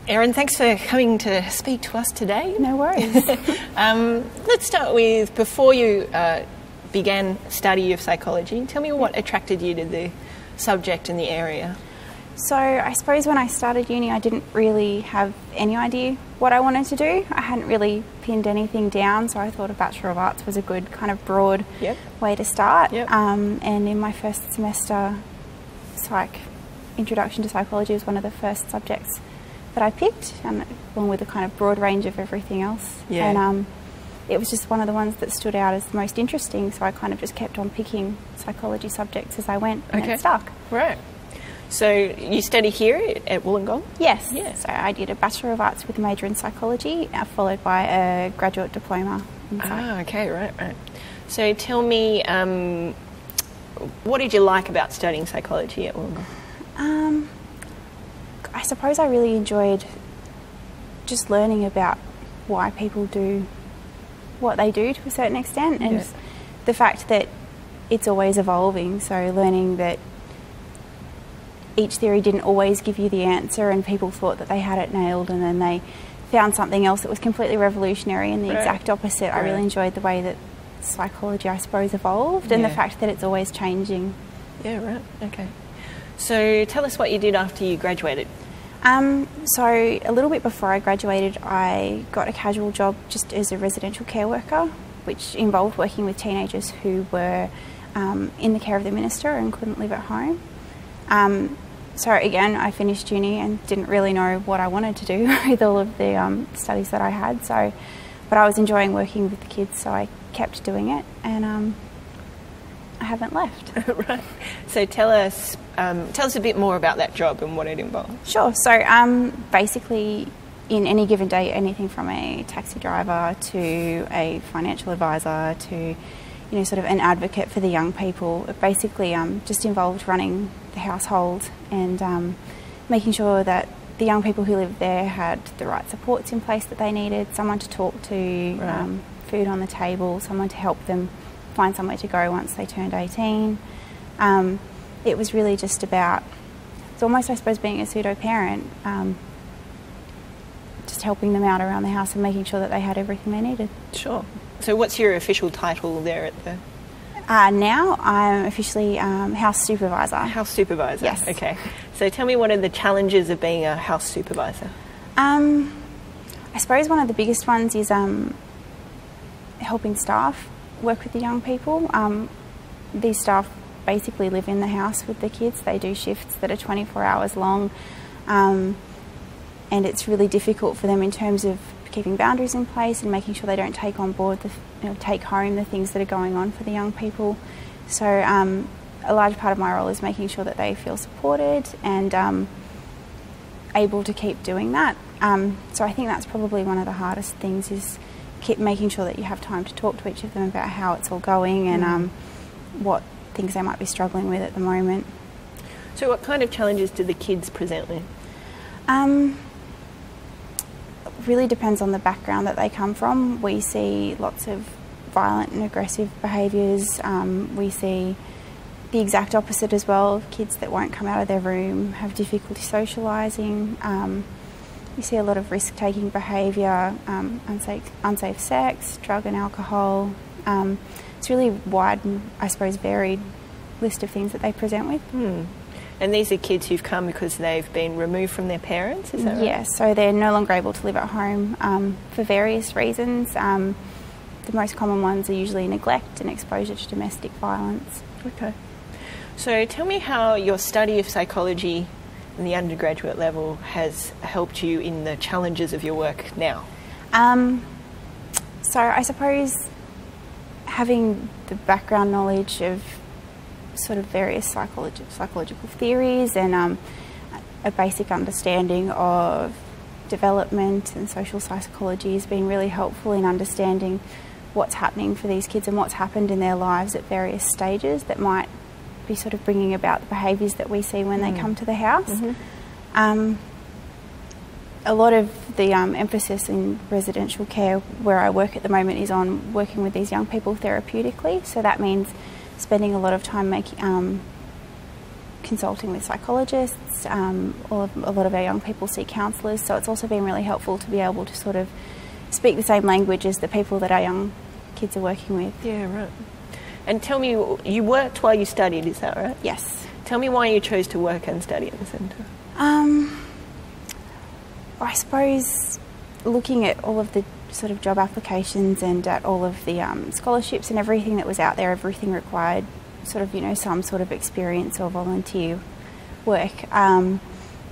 Erin, thanks for coming to speak to us today. No worries. Let's start with, before you began study of psychology, tell me what attracted you to the subject and the area. So I suppose when I started uni, I didn't really have any idea what I wanted to do. I hadn't really pinned anything down, so I thought a Bachelor of Arts was a good kind of broad way to start. And in my first semester, Introduction to Psychology was one of the first subjects that I picked, and along with a kind of broad range of everything else. And it was just one of the ones that stood out as the most interesting, so I kind of just kept on picking psychology subjects as I went, and it stuck. Right. So you study here at Wollongong? Yes. So I did a Bachelor of Arts with a major in psychology, followed by a graduate diploma in psych. Right. So tell me, what did you like about studying psychology at Wollongong? I suppose I really enjoyed just learning about why people do what they do to a certain extent, and the fact that it's always evolving, so learning that each theory didn't always give you the answer and people thought that they had it nailed, and then they found something else that was completely revolutionary and the exact opposite. I really enjoyed the way that psychology, I suppose, evolved, and the fact that it's always changing. Okay. So tell us what you did after you graduated. So a little bit before I graduated, I got a casual job just as a residential care worker, which involved working with teenagers who were in the care of the minister and couldn't live at home. So again, I finished uni and didn't really know what I wanted to do with all of the studies that I had. But I was enjoying working with the kids, so I kept doing it, and I haven't left. Right. So tell us a bit more about that job and what it involves. Sure. So basically, in any given day, anything from a taxi driver to a financial advisor to sort of an advocate for the young people. It basically just involved running the household and making sure that the young people who lived there had the right supports in place that they needed, someone to talk to, food on the table, someone to help them find somewhere to go once they turned 18. It was really just about, it's almost, I suppose, being a pseudo-parent, just helping them out around the house and making sure that they had everything they needed. Sure. So what's your official title there at the... Now I'm officially house supervisor. House supervisor? Yes. Okay. So tell me, what are the challenges of being a house supervisor? I suppose one of the biggest ones is helping staff work with the young people. These staff basically live in the house with the kids. They do shifts that are 24 hours long, and it's really difficult for them in terms of keeping boundaries in place and making sure they don't take on board, take home the things that are going on for the young people. So a large part of my role is making sure that they feel supported and able to keep doing that. So I think that's probably one of the hardest things, is keep making sure that you have time to talk to each of them about how it's all going and what things they might be struggling with at the moment. So what kind of challenges do the kids present with? Really depends on the background that they come from. We see lots of violent and aggressive behaviours. We see the exact opposite as well, kids that won't come out of their room, have difficulty socialising. We see a lot of risk-taking behaviour, unsafe sex, drug and alcohol. It's really wide and, I suppose, varied list of things that they present with. And these are kids who've come because they've been removed from their parents, is that right? Yes, so they're no longer able to live at home for various reasons. The most common ones are usually neglect and exposure to domestic violence. Okay. So tell me how your study of psychology in the undergraduate level has helped you in the challenges of your work now. So I suppose having the background knowledge of sort of various psychological theories and a basic understanding of development and social psychology has been really helpful in understanding what's happening for these kids and what's happened in their lives at various stages that might be sort of bringing about the behaviours that we see when they come to the house. A lot of the emphasis in residential care where I work at the moment is on working with these young people therapeutically, so that means spending a lot of time consulting with psychologists. A lot of our young people see counsellors, so it's also been really helpful to be able to sort of speak the same language as the people that our young kids are working with. Yeah, right. And tell me, you worked while you studied, is that right? Yes. Tell me why you chose to work and study at the centre. I suppose looking at all of the sort of job applications and at all of the scholarships and everything that was out there, everything required sort of, you know, some sort of experience or volunteer work. I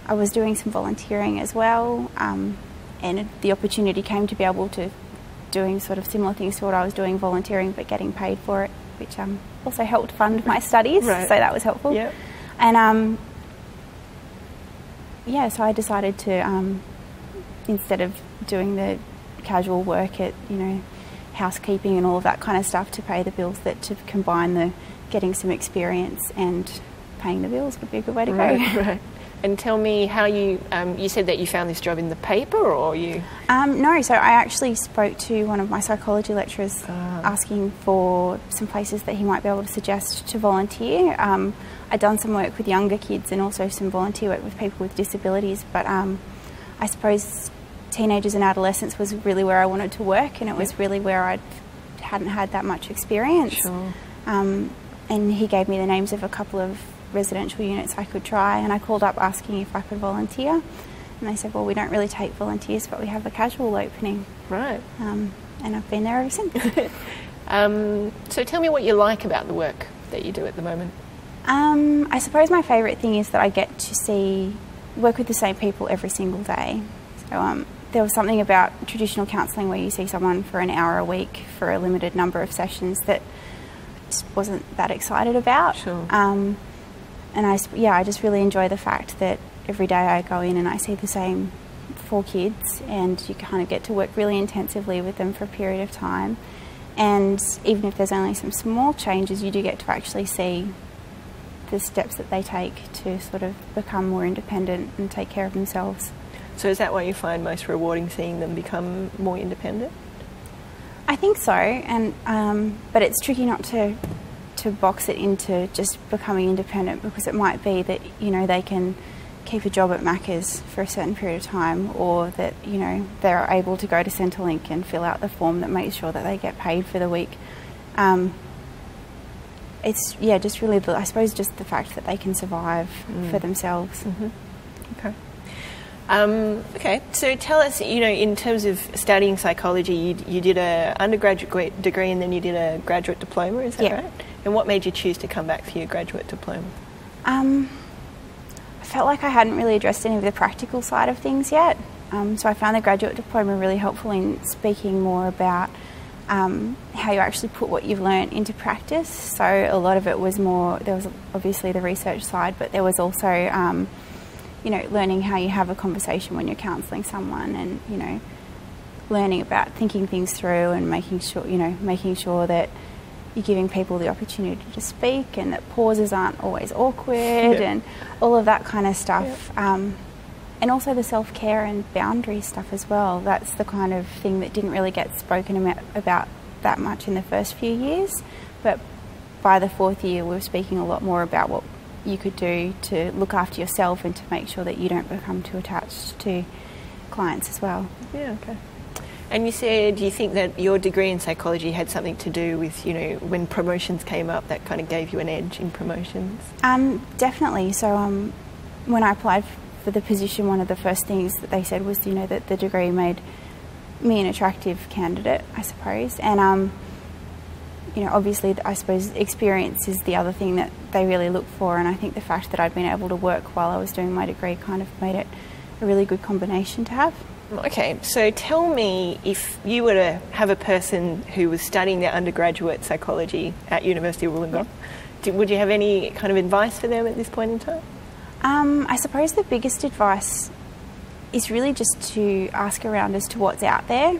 was doing some volunteering as well, and the opportunity came to be able to doing sort of similar things to what I was doing, volunteering but getting paid for it, which also helped fund my studies, right. So that was helpful. Yep. And yeah, so I decided to instead of doing the casual work at, you know, housekeeping and all of that kind of stuff to pay the bills, that to combine the getting some experience and paying the bills would be a good way to go. Right. And tell me how you said that you found this job in the paper, or you? No, so I actually spoke to one of my psychology lecturers asking for some places that he might be able to suggest to volunteer. I'd done some work with younger kids and also some volunteer work with people with disabilities, but I suppose teenagers and adolescents was really where I wanted to work, and it was really where I hadn't had that much experience. Sure. And he gave me the names of a couple of residential units I could try, and I called up asking if I could volunteer, and they said, well, we don't really take volunteers, but we have a casual opening. Right. And I've been there ever since. So tell me what you like about the work that you do at the moment. I suppose my favourite thing is that I get to work with the same people every single day. So there was something about traditional counselling where you see someone for an hour a week for a limited number of sessions that I just wasn't that excited about. Sure. And I just really enjoy the fact that every day I go in and I see the same 4 kids, and you kind of get to work really intensively with them for a period of time. And even if there's only some small changes, you do get to actually see the steps that they take to sort of become more independent and take care of themselves. So is that what you find most rewarding, seeing them become more independent? I think so, and but it's tricky not to box it into just becoming independent, because it might be that, you know, they can keep a job at Macca's for a certain period of time, or that, you know, they're able to go to Centrelink and fill out the form that makes sure that they get paid for the week. It's just really I suppose just the fact that they can survive for themselves. Mm-hmm. Okay. Okay, so tell us, you know, in terms of studying psychology, you did an undergraduate degree and then you did a graduate diploma, is that right? And what made you choose to come back for your graduate diploma? I felt like I hadn't really addressed any of the practical side of things yet. So I found the graduate diploma really helpful in speaking more about how you actually put what you've learned into practice. So a lot of it was more, there was obviously the research side, but there was also you know, learning how you have a conversation when you're counselling someone, and, you know, learning about thinking things through and making sure that you're giving people the opportunity to speak, and that pauses aren't always awkward, and all of that kind of stuff. And also the self-care and boundary stuff as well. That's the kind of thing that didn't really get spoken about that much in the first few years, but by the 4th year we were speaking a lot more about what you could do to look after yourself and to make sure that you don't become too attached to clients as well. Yeah, okay. And you said you think that your degree in psychology had something to do with, you know, when promotions came up, that kind of gave you an edge in promotions? Definitely. So when I applied for the position, one of the first things that they said was, you know, that the degree made me an attractive candidate, I suppose. And you know, obviously, I suppose experience is the other thing that they really look for, and I think the fact that I'd been able to work while I was doing my degree kind of made it a really good combination to have. Okay, so tell me, if you were to have a person who was studying their undergraduate psychology at University of Wollongong, would you have any kind of advice for them at this point in time? I suppose the biggest advice is really just to ask around as to what's out there.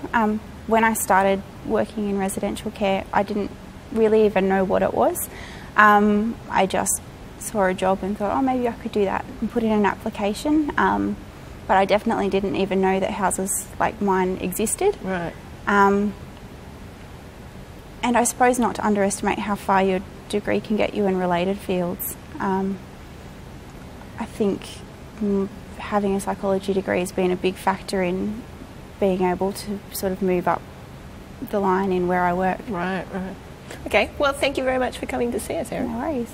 When I started working in residential care, I didn't really even know what it was. I just saw a job and thought, oh, maybe I could do that, and put in an application. But I definitely didn't even know that houses like mine existed. Right. And I suppose not to underestimate how far your degree can get you in related fields. I think having a psychology degree has been a big factor in being able to sort of move up the line in where I work. Right, right. Okay, well, thank you very much for coming to see us, Erin. No worries.